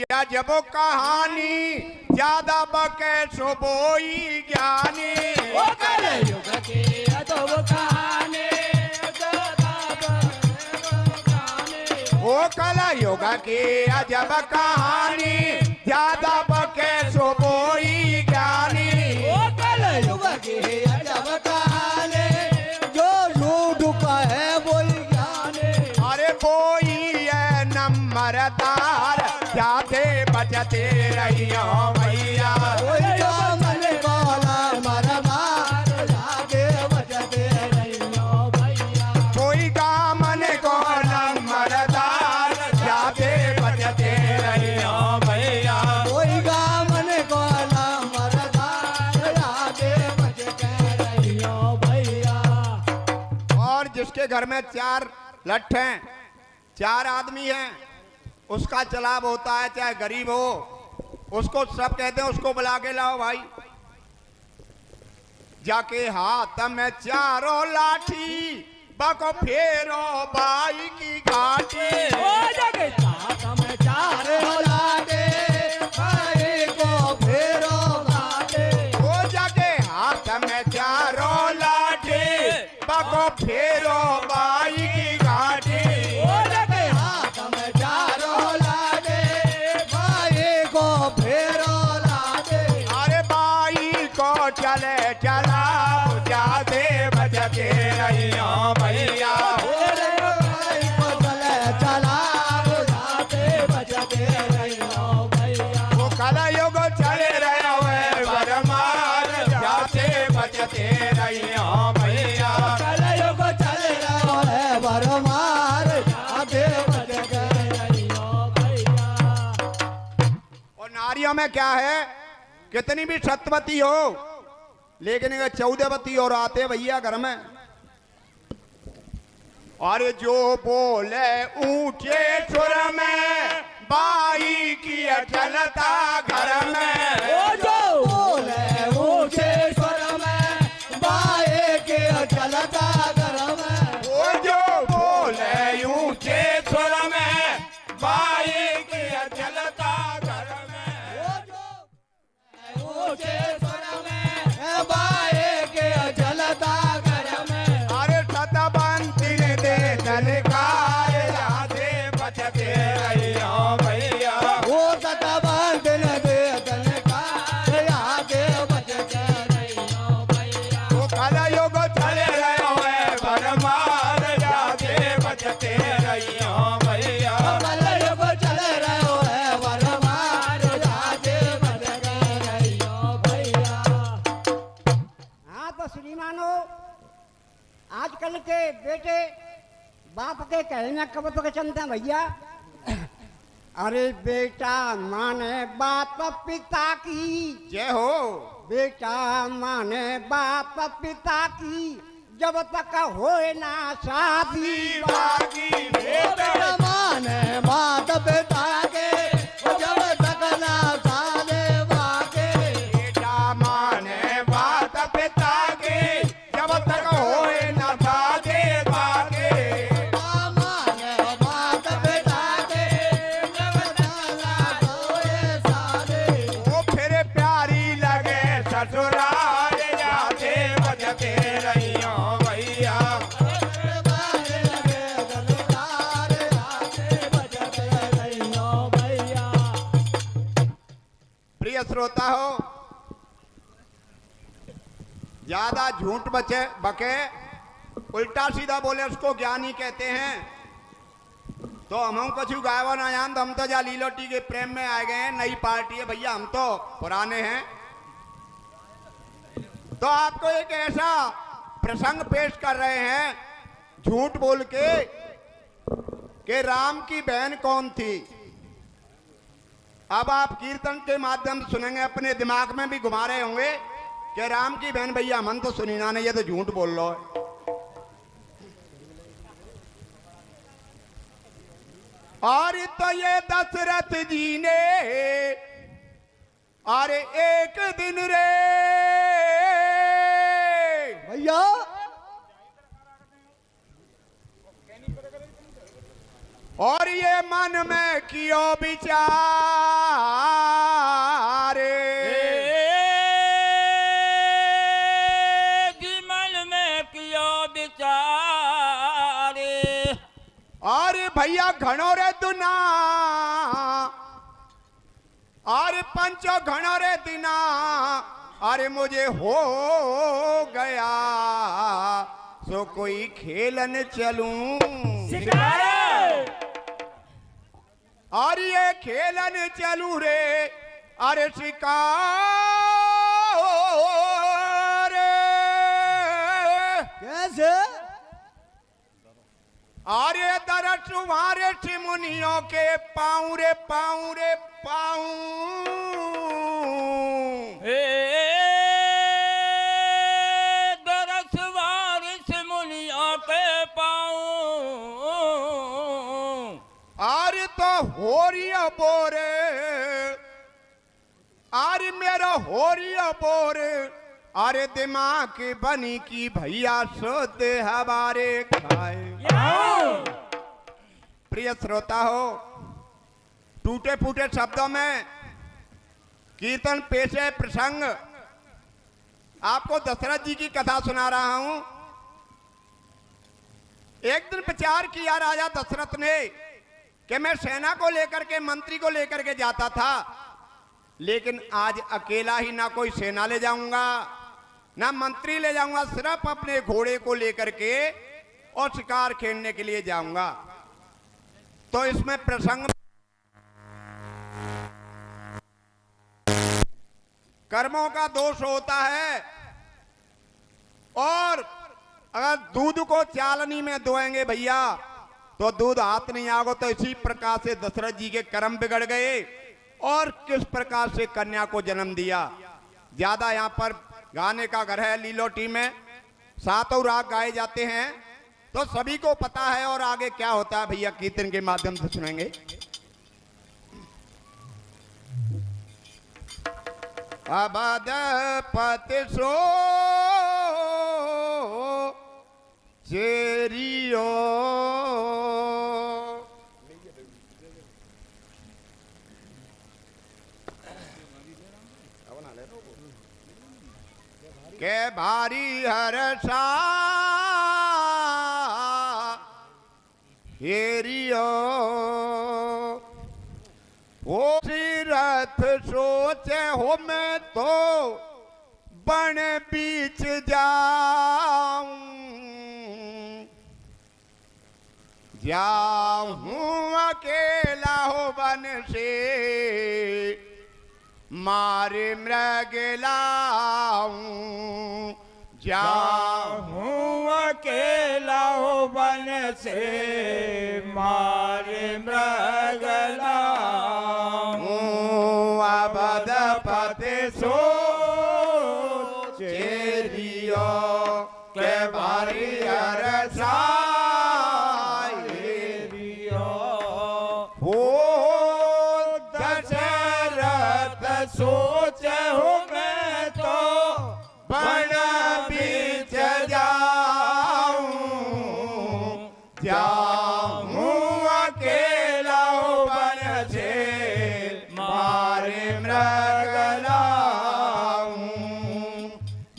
या जब कहानी ज्यादा बके सो बोई ज्ञानी। ओ कलयुग की अदब कहानी ज्यादा बके सो ज्ञानी। ओ कलयुग की अजब कहानी ज्यादा बके सो बोई ज्ञानी। ओ कलयुग की अजब कहानी जो झूठ कहे वही ज्ञानी। अरे बोई है नंबरदार जाते बचते रहियो भैया। जो मन बोला मरमार जाके बचते रहियो भैया। कोई का मन को नंबरदार जाते बचते रहियो भैया। कोई का मन को मरदार जाके बचते रहियो भैया। और जिसके घर में 4 लठ हैं, 4 आदमी हैं, उसका चलाव होता है, चाहे गरीब हो, उसको सब कहते हैं उसको बुला के लाओ भाई। जाके हाथ में 4 लाठी बको फेरो बाई की घाटी। ओ जगे साथ में 4 लाटे भाई को फेरो घाटे। ओ जाके हाथ में 4 लाठी बको फेरो बाई की घाटी। ओ जगे हाथ में 4 लाटे भाई को फेरो लाटे। अरे बाई को चले चला जाते बचते रहियो भैया। तेरे भाई को चले चला जाते बचते रहियो भैया। वो कलयुग चले रहे हुए बरमार जाते बचते रहियो भैया। कलयुग चल रहा है बरमार जाते बचते रहियो भैया। और नारियों में क्या है, कितनी भी सतवती हो लेकिन अगर 14वती और आते भैया घर में। और जो बोले ऊंचे सुर में बाई की चलता घर में। ओ जो बोले ऊंचे स्वर में बाए के चलता घर में। वो जो बोले ऊंचे सुर में बाई की चलता घर में। ओ जो ऊंचे स्वर में बाए के चलता घर में। अरे सतबंती दे तनकार जाते बचते रहियो भैया। वो सतबंध न दे तनका आगे बचते रहियो भैया। वो कलयुग चले रहे हुए बरमार जाते बचते रहियो भैया। कलयुग चल रहे है वरमार जाते बचते रहियो भैया। हाँ तो श्रीमानो, आजकल के बेटे बाप के कहने कब तक चलते हैं भैया। अरे बेटा माने बाप पिता की, जय हो। बेटा माने बाप पिता की, जब तक होए ना शादी। बागी बेटा माने माता पिता के जब तक ना साले वाके। बेटा माने बात पिता के जब तक होए न दादे बागे। माने माता पिता के जब तक ना होए साले। वो फिर प्यारी लगे ससुराल जाते बचते रहियो भैया। प्रिय श्रोता हो, ज्यादा झूठ बचे बके उल्टा सीधा बोले उसको ज्ञानी कहते हैं। तो हम कछु गायवा ना जान, तो हम तो जा लीलोटी के प्रेम में आ गए हैं। नई पार्टी है भैया, हम तो पुराने हैं। तो आपको एक ऐसा प्रसंग पेश कर रहे हैं झूठ बोल के कि राम की बहन कौन थी। अब आप कीर्तन के माध्यम से सुनेंगे, अपने दिमाग में भी घुमा रहे होंगे कि राम की बहन भैया मन तो सुनी ना, नहीं ये तो झूठ बोल लो है। और तो ये दशरथ जी ने अरे एक दिन रे भैया और ये मन में कियो विचारे मन में कियो विचारे और भैया घणो रे दुना और पंचो घणो रे दिना अरे मुझे हो गया सो कोई खेलन चलूं और ये खेलन चलूं रे अरे शिकार कैसे अरे दरस तुम्हारे मुनियों के पाऊं रे पाऊं रे पाऊं दरस वारिस मुनियों के पाऊं अरे तो होरिया बोरे अरे मेरा होरिया बोरे अरे दिमाग की बनी की भैया सोते हमारे खाए प्रिय श्रोता हो टूटे फूटे शब्दों में कीर्तन पेशे प्रसंग आपको दशरथ जी की कथा सुना रहा हूं। एक दिन प्रचार किया राजा दशरथ ने कि मैं सेना को लेकर के मंत्री को लेकर के जाता था, लेकिन आज अकेला ही ना कोई सेना ले जाऊंगा ना मंत्री ले जाऊंगा, सिर्फ अपने घोड़े को लेकर के और शिकार खेलने के लिए जाऊंगा। तो इसमें प्रसंग कर्मों का दोष होता है और अगर दूध को चालनी में दोएंगे भैया तो दूध हाथ नहीं आएगा। तो इसी प्रकार से दशरथ जी के कर्म बिगड़ गए और किस प्रकार से कन्या को जन्म दिया। ज्यादा यहाँ पर गाने का घर है लीलोटी में, सातों राग गाए जाते हैं तो सभी को पता है। और आगे क्या होता है भैया कीर्तन के माध्यम से सुनेंगे। अबद पति सो चेरियो के भारी हर्षा हेरियो ओ रथ सोचे हो मैं तो बन बीच जाऊं जाऊं अकेला हो बन से मारे मृग लाऊं जाऊं अकेला हो बन से मारे मृग लाऊं अबद पति सो चेरियो के बारी अरसा सोच हूँ मैं तो बन बीच जाऊं जाऊं अकेला बन से मारे मृग लाऊं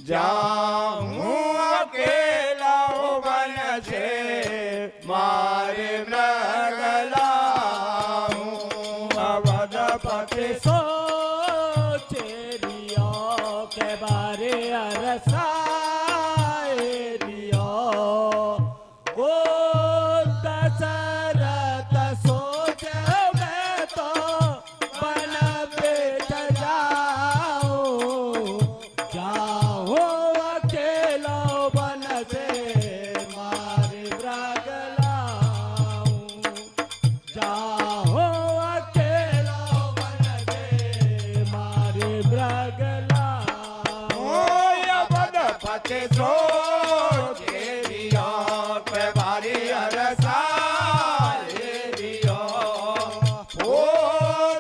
जाऊं अकेला बन से मारे मृग लाऊं अवध पति सो के बारे अरसाए दियो ओ दशरथ सोच मैं तो बन बेच जाऊं जाओ अकेला बन से मारे मृग लाऊं जाओ अकेला बन से मारे मृग पति सो चेरियो के बारी अरसा हेरियो ओ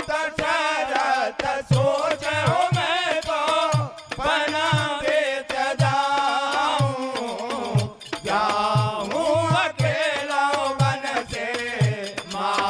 दशरथ सोच हो मैं तो बन बेच जाऊं जाऊं अकेला बन से मारे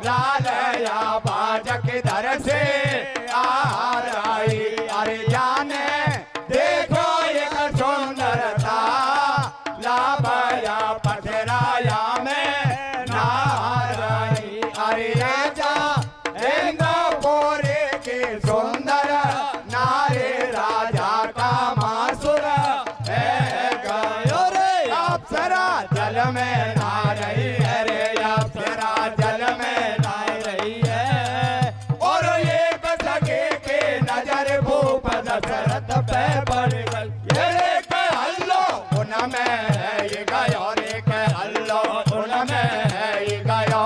लाल या बाजक दर से आ रही अरे जाने देखो एक सुंदरता लाभया पथराया में ना रही अरे राजा इंद्रपुरी की सुंदर नारी राजा का मासुर है गयो रे अप्सरा जल में ना रही है रे अप्सरा जल में ना रही है और एक सगे के नजर भूप दशरथ पे पड़ गई ये रे के हल्लो उनमें है ये गयो रे के हल्लो उनमें है ये गयो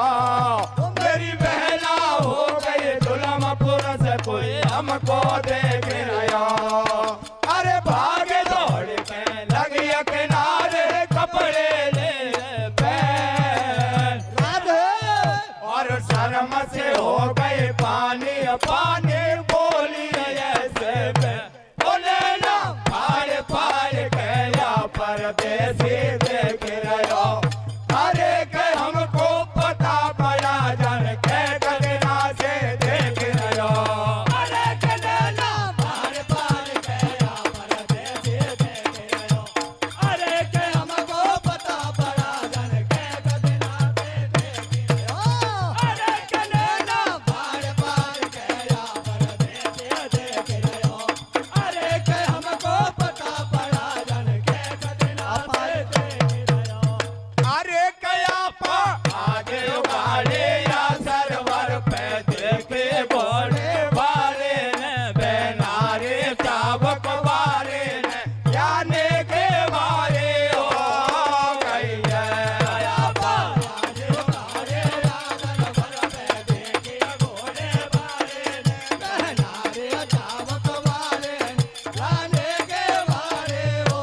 मेरी बहना हो गई दुल्हनपुर से कोई हमको देख रहा अरे भागे दौड़ के लगी किनारे कपड़े ले पहन और शर्म से हो गए पानी पानी बोली ऐसे बोले ना फाड़ फाड़ गया परदेसी देख रहे हो अरे के हमको पता पड़ा जान के कगना से देख रहे हो अरे के ना फाड़ फाड़ गया परदेसी देख रहे हो अरे के हमको पता पड़ा जान के कगना से देख रहे हो अरे के ना फाड़ फाड़ गया परदेसी देख रहे हो अरे के हमको पता पड़ा जान के कगना से देख रहे हो अरे कया पा आगे उगाड़े या सरवर पे देखे बोले बारे ने बेनारे चावक बारे ने जाने के बारे हो गई है या पा आगे उगाड़े या सरवर पे देखे बोले बारे ने बेनारे चावक बारे ने जाने के बारे हो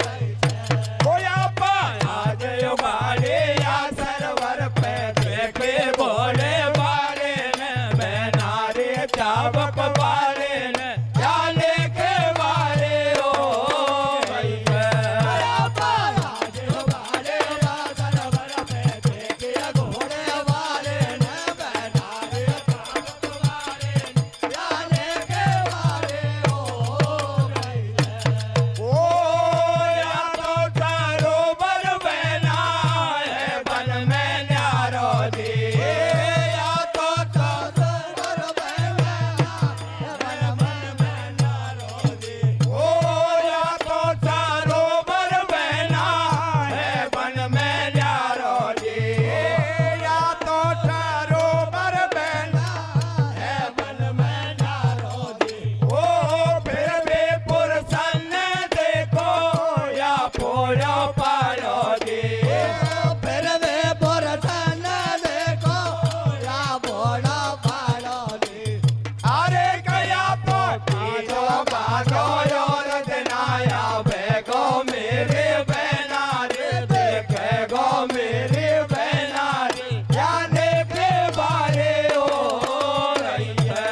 गई है कोया पा आगे उगाड़े या सरवर पे देखे बोले बारे ने बेनारे चावक बारे ने जाने के बारे हो गई है आगे उगाड़े या सरवर पे देखे घोड़े बारे ने बेनारे चावक बारे ने जाने के बारे हो गई है ओ या तो सरोवर बना है बन में न्यारो जी या तो सरोवर बना है बन में न्यारो जी ओ या तो सरोवर बना है बन में न्यारो जी या तो सरोवर बना है बन में न्यारो जी ओ फिर भी पुरसन देखो या पोयो पारो जी फिर भी पुरसन देखो या पोयो पारो जी अरे कया पोटी जो बागो योर दिनाया बेगो मेरे बेनारे देखे गो मेरे बेनारे जाने के बारे हो रही है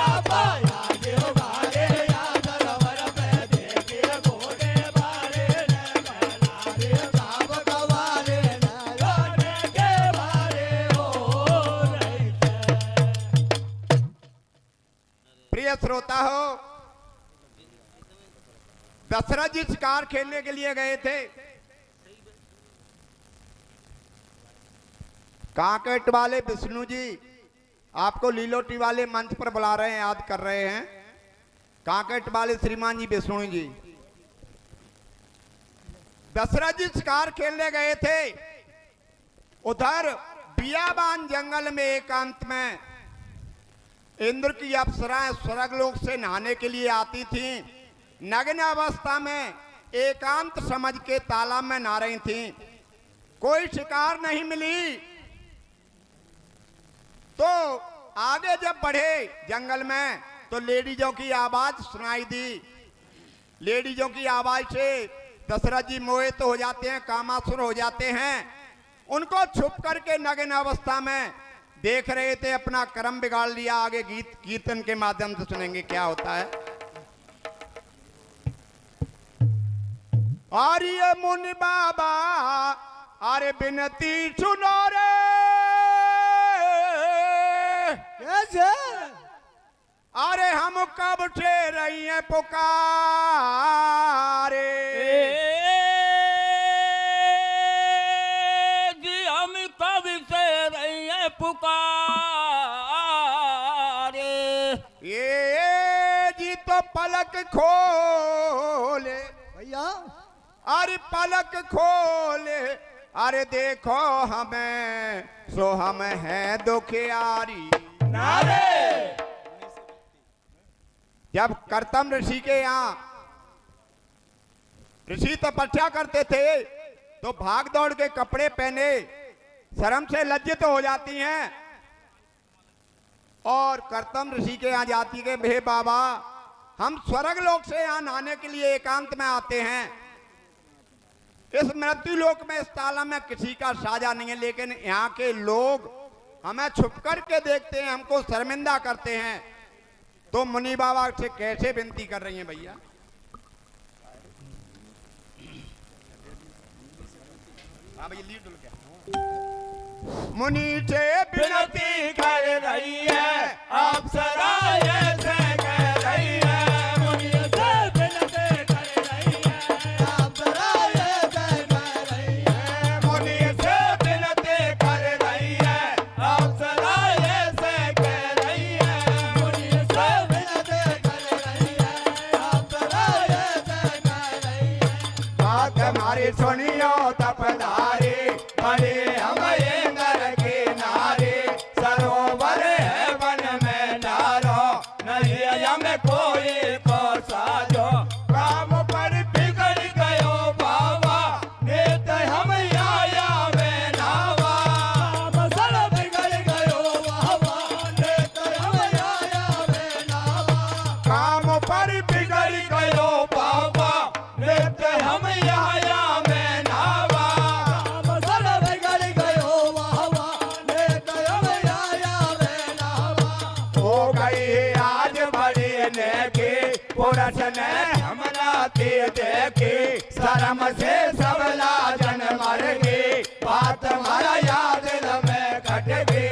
आगे उगाड़े या सरवर पे देखे घोड़े बारे ने बेनारे चावक बारे ने जाने के बारे हो रही है प्रिय श्रोता हो दशरथ जी शिकार खेलने के लिए गए थे कांकेट वाले विष्णु जी आपको लीलोटी वाले मंच पर बुला रहे हैं याद कर रहे हैं कांकेट वाले श्रीमान जी विष्णु जी दशरथ जी शिकार खेलने गए थे उधर बियाबान जंगल में एकांत में इंद्र की अप्सराएं स्वर्गलोक से नहाने के लिए आती थीं नग्न अवस्था में एकांत समझ के तालाब में नहा रही थीं कोई शिकार नहीं मिली तो आगे जब बढ़े जंगल में तो लेडीजों की आवाज सुनाई दी लेडीजों की आवाज से दशरथ जी मोहित हो जाते हैं कामासुर हो जाते हैं उनको छुप करके नग्न अवस्था में देख रहे थे अपना कर्म बिगाड़ लिया आगे गीत कीर्तन के माध्यम से सुनेंगे क्या होता है आर्य मुनि बाबा अरे बिनती सुनो रे कैसे अरे हम कब से रही हैं पुकारे जी हम कब से रही है पुकारे ये जी तो पलक खोले भैया अरे पलक खोले अरे देखो हमें सो हम हैं दुखियारी जब करतम ऋषि के यहाँ ऋषि तपस्या करते थे तो भाग दौड़ के कपड़े पहने शर्म से लज्जित हो जाती हैं और करतम ऋषि के यहाँ जाती के भे बाबा हम स्वर्ग लोक से यहाँ नहाने के लिए एकांत में आते हैं इस मृत्यु लोक में इस तालाब में किसी का साझा नहीं है लेकिन यहाँ के लोग हमें छुप कर के देखते हैं हमको शर्मिंदा करते हैं तो मुनि बाबा से कैसे विनती कर रही हैं भैया हाँ भैया लीड क्या मुनि से विनती कर रही है अप्सरा ऐसे कह रही है मुनि से विनती कर रही है अप्सरा ऐसे कह रही है मुनि से विनती कर रही है अप्सरा ऐसे कह रही है मुनि से विनती कर रही है अप्सरा ऐसे कह रही है बात हमारी सुनियो तपधारी बड़े हम नर के नारे सरोवर है वन में डालो नहीं हमें कोई को साजो काम पर बिगड़ गयो बाबा नेत हम आया में नावा मसल बिगड़ गयो बाबा ने तो हम आया में नावा काम पर बिगड़ गयो बाबा नेत हम आया में नावा मसल बिगड़ गयो बाबा ने तो हम आया में नावा हो गई आज बड़ी ने की पुरुष ने हमलाते देखे शर्म से सब लाजन मर गई बात हमारा याद में कट गई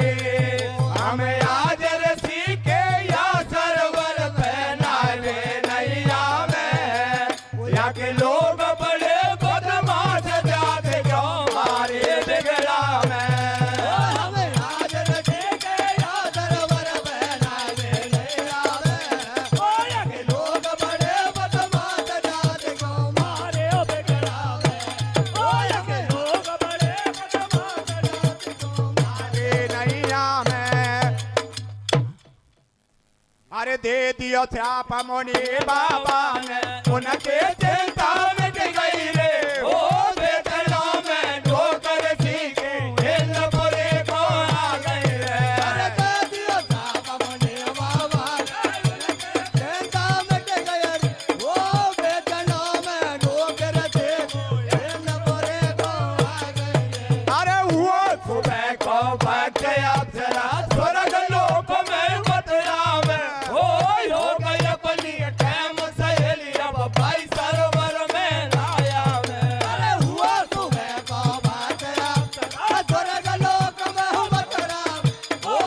हम आज ऋषि के या सरवर पहनावे नैया में यहाँ के लोग बड़े बदमाश जाते क्यों मारे बिगड़ा में हमें आज रखे के यादरवर पहनावे नहीं आवे ओ ये लोग बड़े बदमाश जात को मारे ओ बिगड़ावे ओ ये लोग बड़े बदमाश जात को मारे नैया में अरे दे दियो श्राप मुनि बाबा ने उनके चिंता मिट गई रे ओ बेटना में ठोकर सीखे हिल बुरे को आ गई रे अरे दे दियो साप मने बाबा चिंता मिट गई वो बेचना में ठोकर से ये नबरे को आ गई अरे हुआ सुबह को भक्त अप्सरा स्वर्ग लोक में बतरा में हो गई अपनी टैम सहेली अब भाई सरोवर में लाया में अरे हुआ सुबह को बात अप्सरा स्वर्ग लोक में हम बतरा हो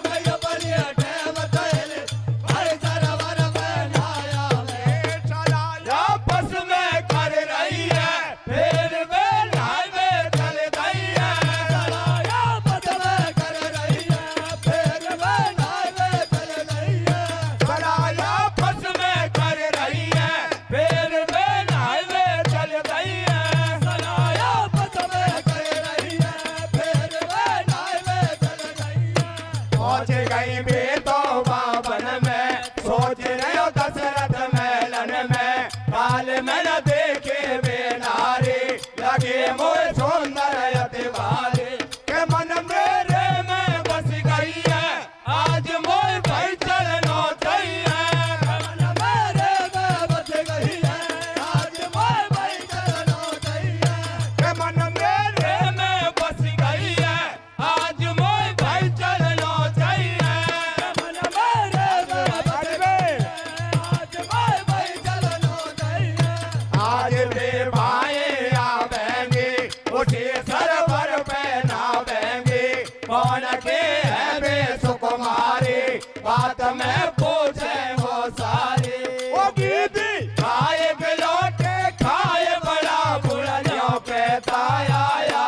गई अपनी टैम सहेली भाई सरोवर में लाया में चला आपस में कर रही है फिर वे नावे चल गई है चलाया पद में कर रही है फिर वे नावे चल रही है चलाया आपस में कर रही है फिर वे नावे चल गई है चलाया पद में कर रही है फिर वे नावे चल रही है पहुंच गई बेतौबा वन में सोच रहे हो दशरथ महलन में काल में न देखे वे नारी लगे मोह सुंदर अति भारी के मन मेरे में बस गई है आज मोह भाई चलना चाहिए मन मेरे में बच गई है आज मोह भाई चलना चाहिए के मन मेरे में बस गई है आज मोह भाई चलना चाहिए मन मेरे में बच गई है आज मोह भाई चलना चाहिए आज वे भाई आवेंगे उठे सरवर पहनावेंगे कौन के है वे सुख को मारे बात में पूछे वो सारे ओ गीदी खाए गलोटे खाए बड़ा बुढ़ियों पे ताया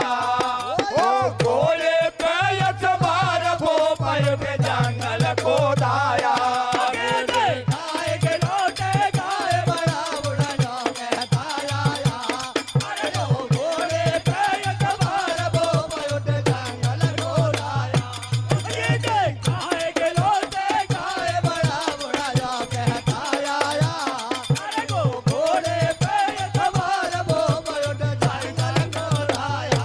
ओ गोले पे यतबार वो पर पे जंगल को दाया खाए गलोटे खाए बड़ा बुढ़ियों पे ताया अरे ओ गोले पे यतबार वो पर पे जंगल को दाया खाए गलोटे खाए बड़ा बुढ़ियों पे ताया अरे ओ गोले पे यतबार वो पर पे जंगल को दाया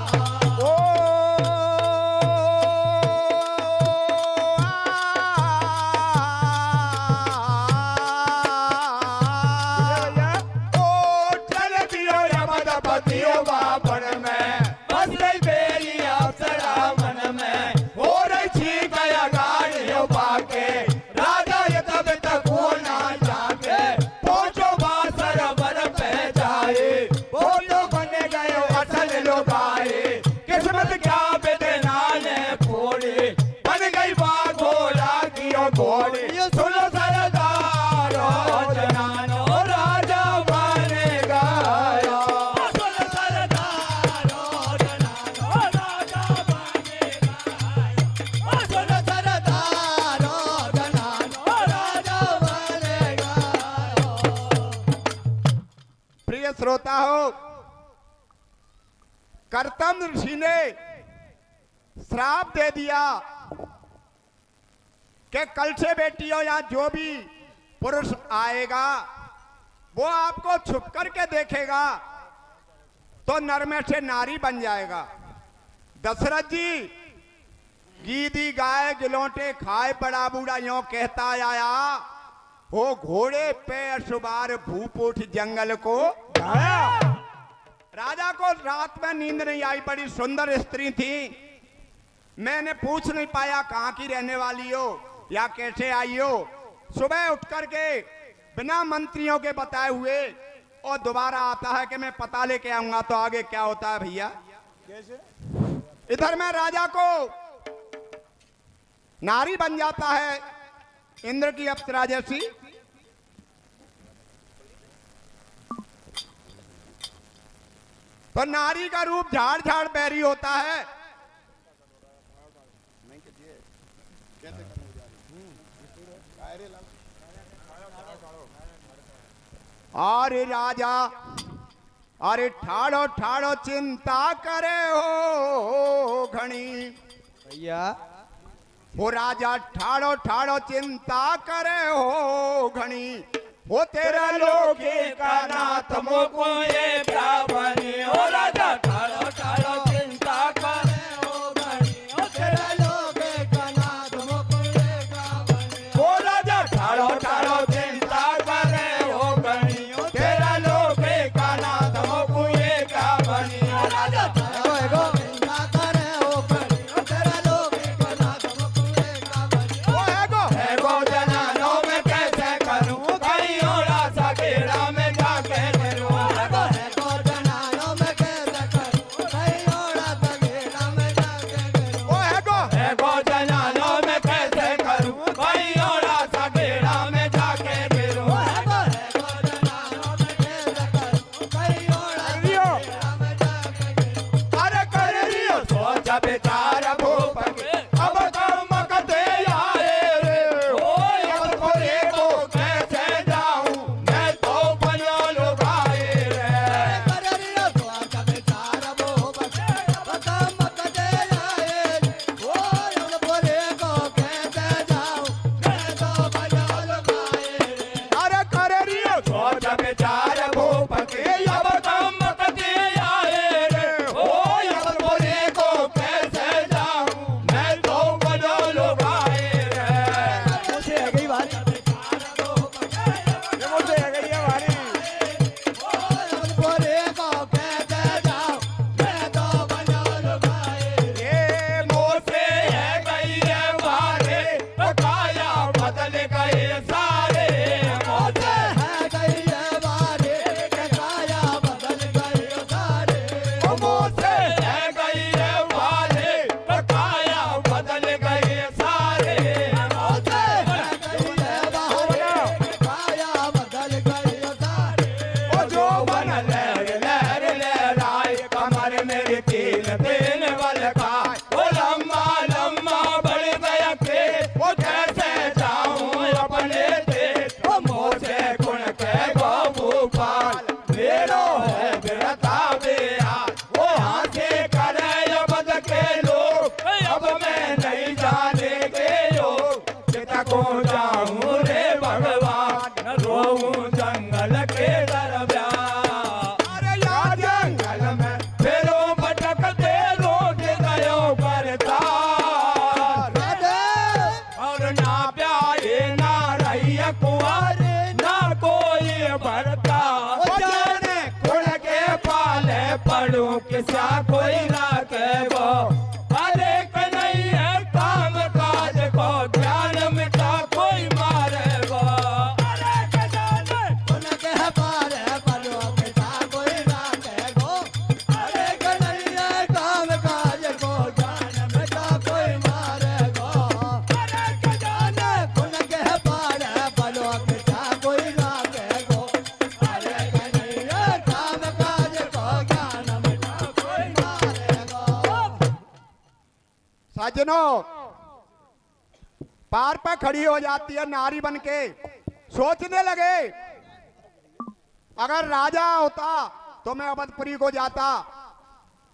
चल दियो यमद पतियो बापन में बस रही बेली अप्सरा मन में हो रही छी गया गाड़ियों पाके राजा ये तब तक हो ना जाके पहुंचो बासर बर पे जाए वो तो बने गए असल लोग आए किस्मत क्या बेदना ने फोड़ी बन गई बाघोड़ा की घोड़ी सुनो सरदार जनानो राजा बनेगा सुनो सरदार जनानो राजा बनेगा सुनो सरदार जनानो राजा बनेगा प्रिय श्रोता हो, करतम ऋषि ने श्राप दे दिया कि कल से बेटियों यहाँ जो भी पुरुष आएगा वो आपको छुप करके देखेगा तो नर में से नारी बन जाएगा। दशरथ जी गीदी गाय गिलोटे खाए बड़ा बूढ़ा यो कहता आया हो घोड़े पे सुबार भूप उठ जंगल को गाया। राजा को रात में नींद नहीं आई, बड़ी सुंदर स्त्री थी। मैंने पूछ नहीं पाया कहाँ की रहने वाली हो या कैसे आई हो। सुबह उठ करके बिना मंत्रियों के बताए हुए और दोबारा आता है कि मैं पता लेके आऊंगा। तो आगे क्या होता है भैया? इधर में राजा को नारी बन जाता है इंद्र की अप्सरा जैसी। तो नारी का रूप झाड़ झाड़ बैरी होता है। अरे राजा अरे ठाड़ो ठाड़ो चिंता करे हो घनी भैया हो राजा ठाड़ो ठाड़ो चिंता करे हो घनी हो तेरा लोके का नाथ मोको ये प्रावनी हो राजा ठाड़ो ठाड़ो चिंता करे हो घनी हो तेरा लोके का नाथ मोको ये प्रावनी हो राजा ठाड़ो ठाड़ो चिंता करे हो घनी हो तेरा लोके का नाथ मोको ये प्रावनी हो राजा ठाड़ो चिंता करे हो घनी हो तेरा लोके का नाथ मोको ये प्रावनी वो है गो जनानो में कैसे करूं कहीं और सकेरा में जाके करूं है को जनानो में कैसे पार पे खड़ी हो जाती है नारी बन के, सोचने लगे अगर राजा होता तो मैं अवधपुरी को जाता,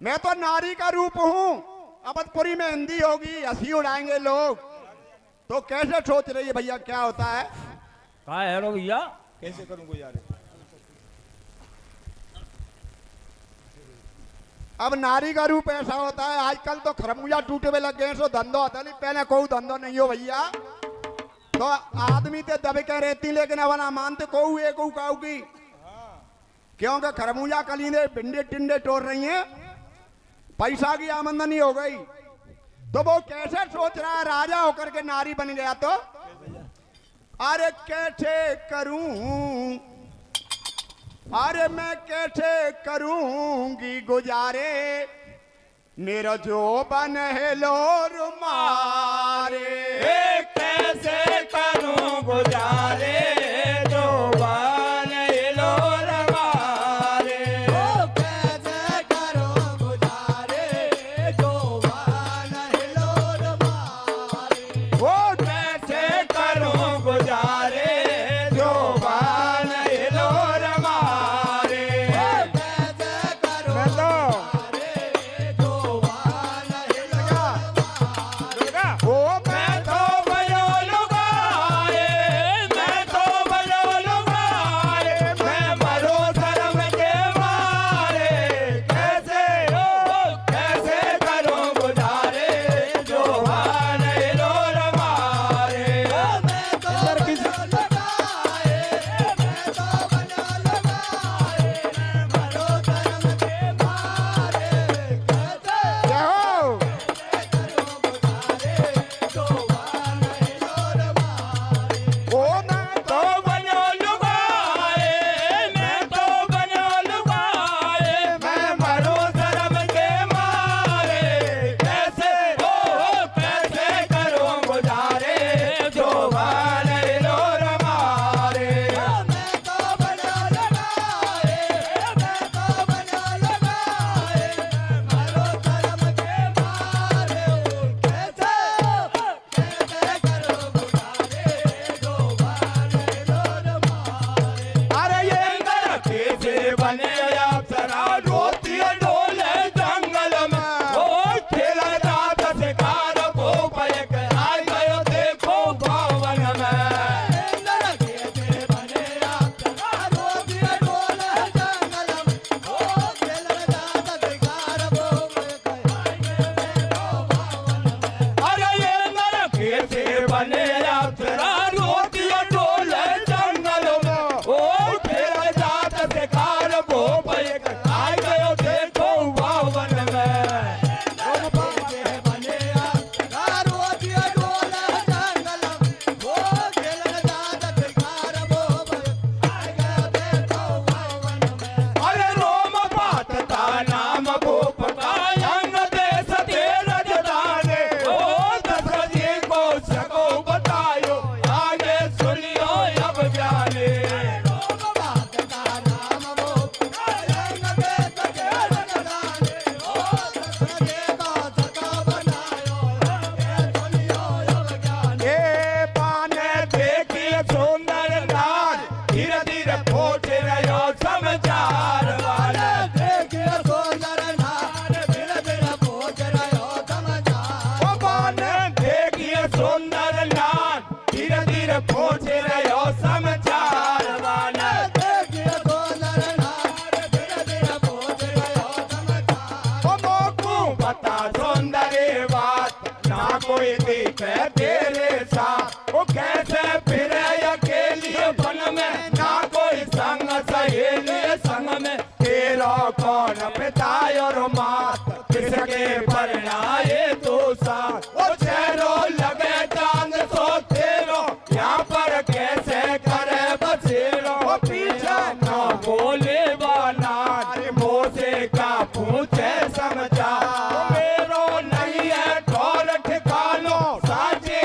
मैं तो नारी का रूप हूं, अवधपुरी में हिंदी होगी, हंसी उड़ाएंगे लोग। तो कैसे सोच रही है भैया क्या होता है? का है रो भैया? कैसे करूं गुजारे? अब नारी का रूप ऐसा होता है, आजकल तो खरमुजा टूटे में लग गए, सो धंधो होता नहीं, पहले कोई धंधो नहीं हो भैया। तो आदमी ते दबे के रहती, लेकिन अब ना मानते को एक की, क्योंकि खरमुजा कलीने भिंडे टिंडे तोड़ रही हैं, पैसा की आमदनी हो गई। तो वो कैसे सोच रहा है राजा होकर के नारी बन गया तो? अरे कैसे करूं, अरे मैं कैसे करूंगी गुजारे, मेरा जो बन है लोर मारे। कैसे करूं गुजारे, जो बन लोर मारे। कैसे करूं गुजारे, जो बन लोर मारे। वो कैसे करूं गुजारे, जो बन लोर मारे। कैसे करूं गुजारे, जो बन लोर मारे। वो मैं तो बनो लुगाए, मैं तो बनो लुगाए, मैं मरो शर्म के मारे। कैसे कैसे करूं गुजारे, जो बन लोर मारे। मैं तो बनो लगाए, मैं तो बनो लगाए, मरो धर्म के मारे। कैसे जाओ करूं गुजारे, जो बन लोर मारे। वो मैं तो बनो लुगाए, मैं तो बनो लुगाए, मैं मरो शर्म के मारे। कैसे कैसे करूं गुजारे, जो बन लोर मारे। मैं तो बनो लगाए, मैं तो बनो लगाए, मरो धर्म के मारे। कैसे कैसे करूं गुजारे, जो बन लोर मारे। अरे ये नरके से बने अप्सरा, रोती डोले जंगल में। ओ खेला जात शिकार को पयक, आए गयो देखो भवन में। नरके से बने अप्सरा, रोती डोले जंगल में। ओ खेल जात शिकार को पयक, आए गयो देखो भवन में। अरे ये नरके से बने अप्सरा, रोती डोले जंगल में। ओ खेला जात शिकार को पयक, आए गयो देखो भवन में। नरके से बने अप्सरा, रोती डोले जंगल में। ओ खेल जात शिकार को पयक, आए गयो देखो भवन में। अरे रोम पातता नाम भूप का, अंग देश थे रजदाने। ओ दशरथ जी को सको बतायो, आगे सुनियो अब जाने। रोम बात का नाम वो रंग दे सके रंगदाने। ओ दशरथ को सका बनायो, आगे सुनियो अब ज्ञान। ये पाने देखिए सुंदर नार, धीरे धीरे पहुंच रहो समाचार वाले। देखिए सुंदर नार, धीरे धीरे पहुंच रहो समाचार। वो पाने देखिए सुंदर नार, धीरे धीरे पहुंच रहो समाचार वाले। देखिए सुंदर नार, धीरे धीरे पहुंच रहो समाचार। वो मोकू बता सुंदरी बात, ना कोई दिखे तेरे साथ। वो कैसे फिरे अकेली वन में, ना कोई संग सहेली संग में। तेरा कौन पिता और मात, किसके परनाए तो साथ। वो चेहरो लगे चांद सो तेरो, यहाँ पर कैसे करे बसेरो। वो पीछे ना बोले वाला, मोसे का पूछे समझा। मेरो नहीं है ठौर ठिकानो, साचे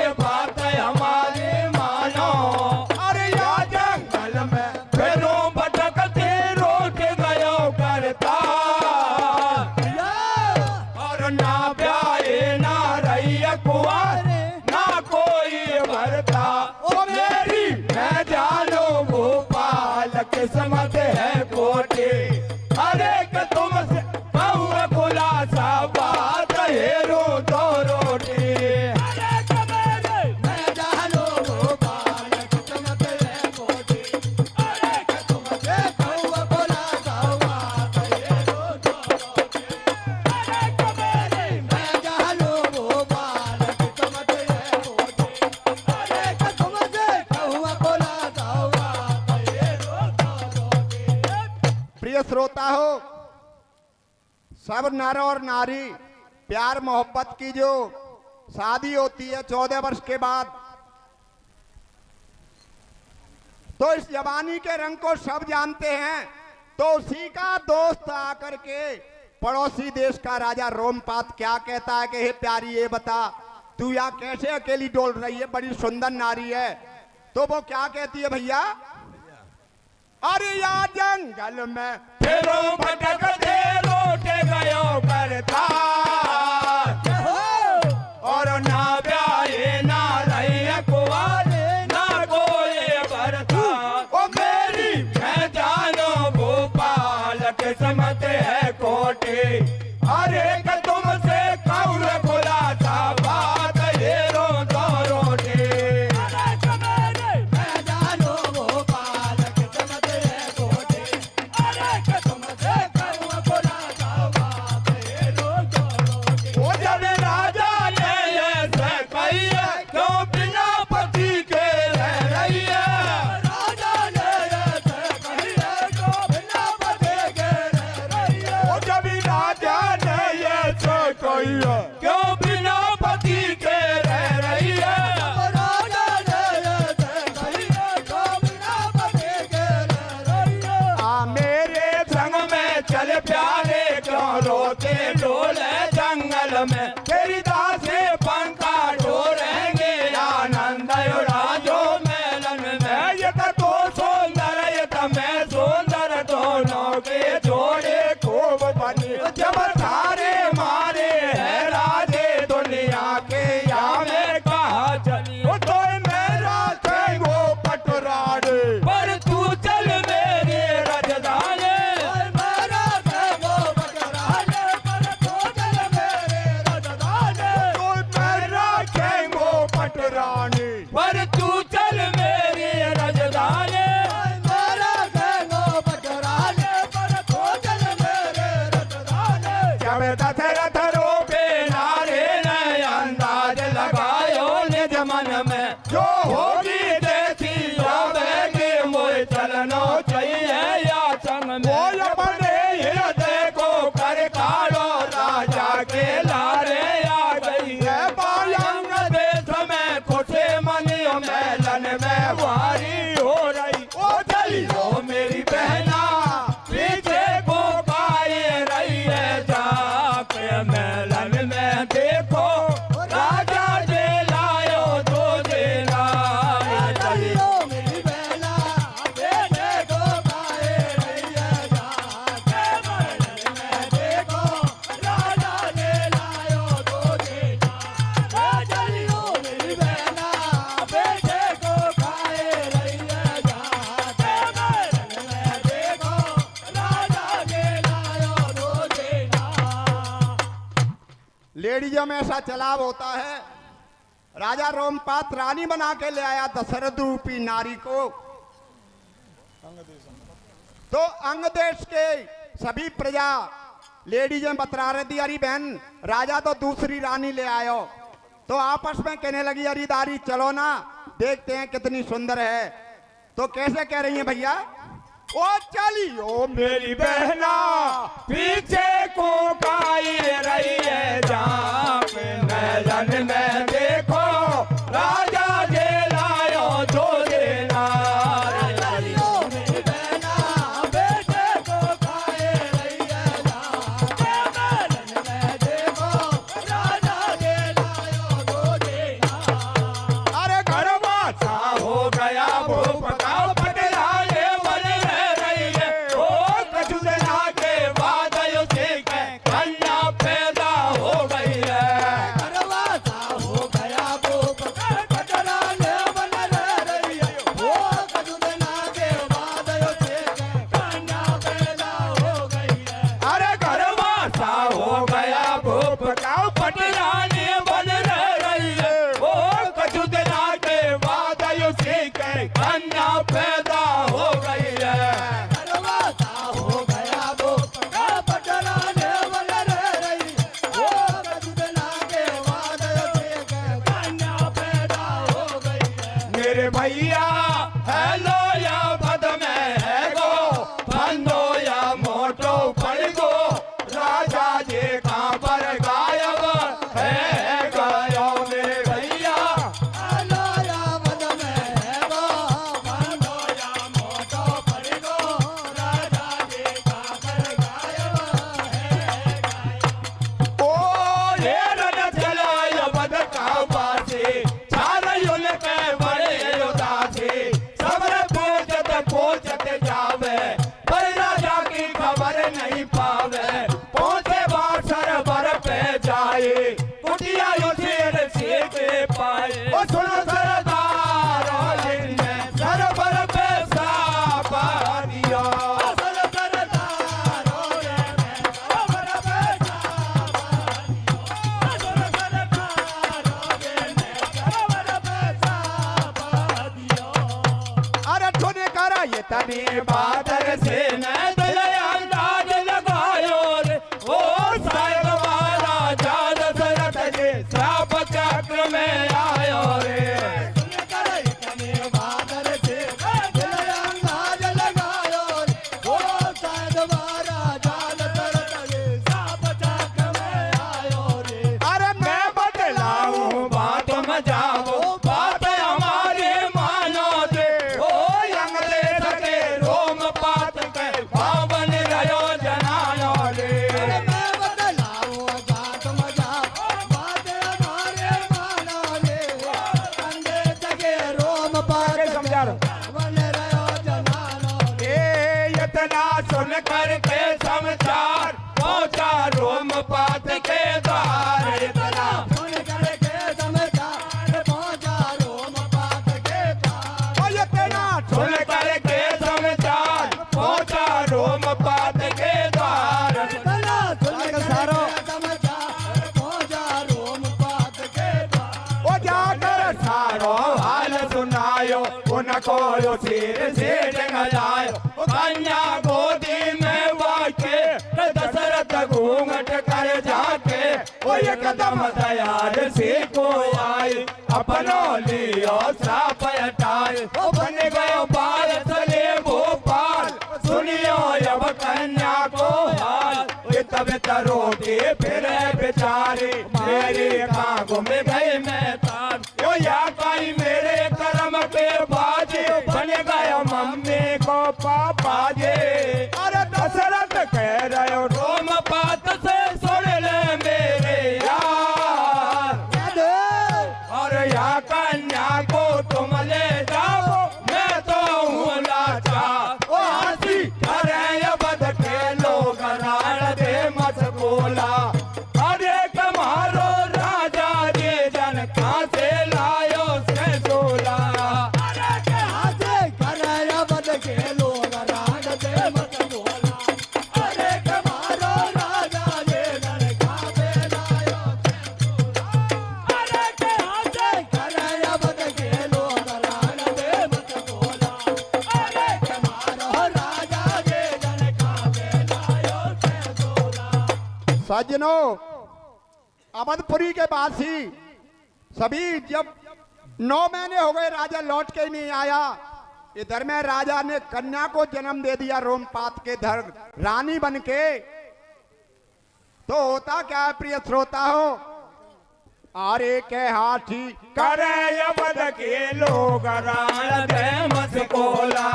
श्रोता हो, सब नर और नारी प्यार मोहब्बत की जो शादी होती है 14 वर्ष के बाद, तो इस जवानी के रंग को सब जानते हैं। तो उसी का दोस्त आकर के पड़ोसी देश का राजा रोमपाद क्या कहता है कि हे प्यारी ये बता तू यहाँ कैसे अकेली डोल रही है, बड़ी सुंदर नारी है। तो वो क्या कहती है भैया, अरे या जंगल में फेरो भटक दे लौटे गयो करता और ना ब्याहे ना रहे कुआरे ना कोई भरता। ओ मेरी मैं जानो भोपाल के समझ है कोटे, अरे का तुमसे कौन खुला था बात ये रो दो रोटे। मैं जानो भोपाल के समझ है कोटे, अरे के तुमसे करूँ बोला था बात ये रो दो रोटे। ओ जब राजा ने ऐसे कही है क्यों बिना पति के रह रही है। राजा ने ऐसे कही है जो बिना पति के रह रही है। ओ जब राजा ने ऐसे कही है क्यों बिना पति के रह रही है। राजा ने ऐसे कही है जो बिना पति के रह रही है। आ मेरे संग में चल प्यारे क्यों रोते डोले जंगल में, तेरी दासे पंखा डोरेंगे आनंद राजो मेलन में। ये तो सुंदर ये तो मैं सुंदर दोनों के जोड़े खूब बनी। जब तारे मारे है राजे दुनिया के या में कहा चली। ओ तो मेरा वो पटराड़े पर तू चल मेरे रजदाने। मेरा वो बकराने पर तो चल मेरे रजदाने। तो मेरा वो पटरानी पर तू चल मेरे रजदाने। मेरा वो बकराने पर तो चल मेरे रजदाने। जब दशरथ रोपे नारे ने अंदाज लगायो निज मन में, जो होगी देसी जावेगी मोए चलनो चाहिए या संग में। वो अपने हृदय को कर काढ़ो राजा के लारे आ गई है। बायंग देश में खुशे मनियो मेलन में वारी हो रही। ओ चली हो मेरी बहना पीछे को पाए रही है जाके मेलन में देखो राजा जे लायो दो देना। चली चलियो मेरी बहना बेटे को पाए रही है जाके मेलन में देखो राजा ने लायो दो देना। चलियो मेरी बहना बेटे को पाए रही है जाके मेलन में देखो राजा ने लायो दो देना। लेडीजों में ऐसा चलाव होता है। राजा रोमपाद रानी बना के ले आया दशरथ रूपी नारी को, तो अंग देश के सभी प्रजा लेडीजें बतरा रही थी, अरे बहन राजा तो दूसरी रानी ले आयो। तो आपस में कहने लगी, अरे दारी चलो ना देखते हैं कितनी सुंदर है। तो कैसे कह रही हैं भैया, ओ चलियो मेरी बहना पीछे को काई रही है जाके मेलन में देखो राजा जे लायो दो देना। चलियो मेरी बहना बेटे को खाए रही है जाके मेलन में देखो राजा ने लायो दो देना। अरे घर सा हो गया भूप का पटराने बन रही है। ओ कछुदना के बाद उसे कन्या पैदा हो गई है। करवासा हो गया भूप का पटराने बन रही है। वो कजुदना के बाद उसे कन्या पैदा हो गई है। अरे घरवासा हो गया भूप का पटराने बन रही है। ओ कछुदना के बाद उसे कन्या पैदा हो गई है। करवासा हो गया भूप का पटराने बन रही है। वो कजुदना के बाद उसे कन्या पैदा हो गई है। मेरे भैया हेलो या बद में है गो फंदो या मोड़ ओ सुनो सरदारों जिनने सरवर पे सापा दिया अरे ठोने करा ये तनी बादल से न दिल अंदाज लगायो रे ओ साहेब महाराजा दशरथ जी श्राप चक्र में आयो रे अरे मैं बतलाऊं बात मजाओ बात हमारी मानो दे ओ अंगले सके रोम पात के पावन रहो जनानो रे समझा लो इतना सुन करके समाचार पहुंचा रोम पात के द्वार इतना सुन करके समाचार पहुंचा रोम पात के द्वार ओ जाकर सारो हाल सुनायो उनको यो सिर से डंगायो कन्या गोदी में वाके दशरथ घूंघट कर जाके ओ एकदम तैयार से को आए अपनों लियो श्राप हटाए ओ बन गयो बाल चले भोपाल सुनियो अब कन्या को हाल तब रोटी फिर बेचारी मेरे कांगों में गए मैं तार ओ या काई मेरे कर्म के बाजे बन गया मम्मी को पापा जे अरे दशरथ कह रहे हो रोम पात से सुन ले मेरे यार और या कन्या को तुम ले जाओ मैं तो हूँ लाचार ओ हंसी करे बद के लोग राण दे मसकोला अरे कमारो राजा जे जन कहाँ से लायो से सोला सज्जनों, अवधपुरी के वासी सभी जब 9 महीने हो गए राजा लौट के ही नहीं आया, इधर में राजा ने कन्या को जन्म दे दिया रोमपात के धर रानी बन के। तो होता क्या है प्रिय श्रोता हो, अरे के हाथी करे बद के लोग राण दे मसकोला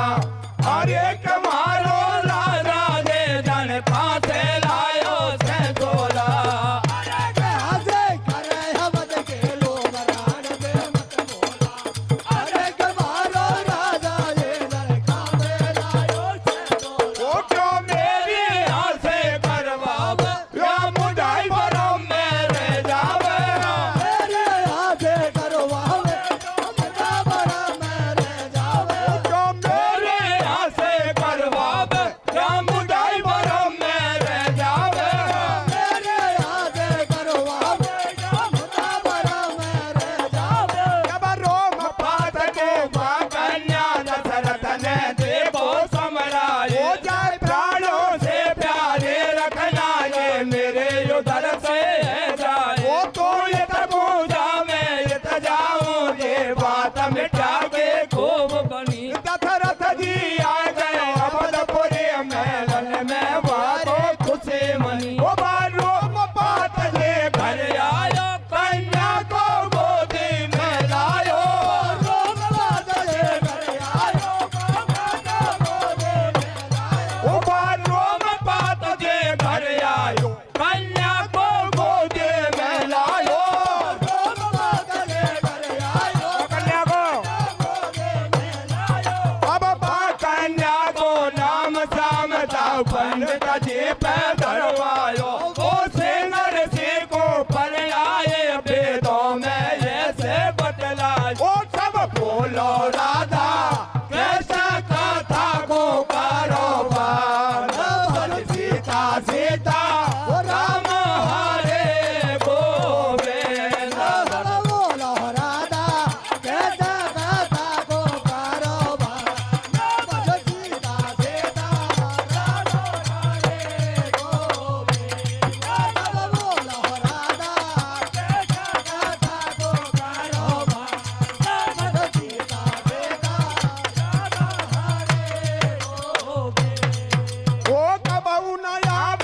अरे कमारो राजा दे जन कहाँ से लायो से सोला मिट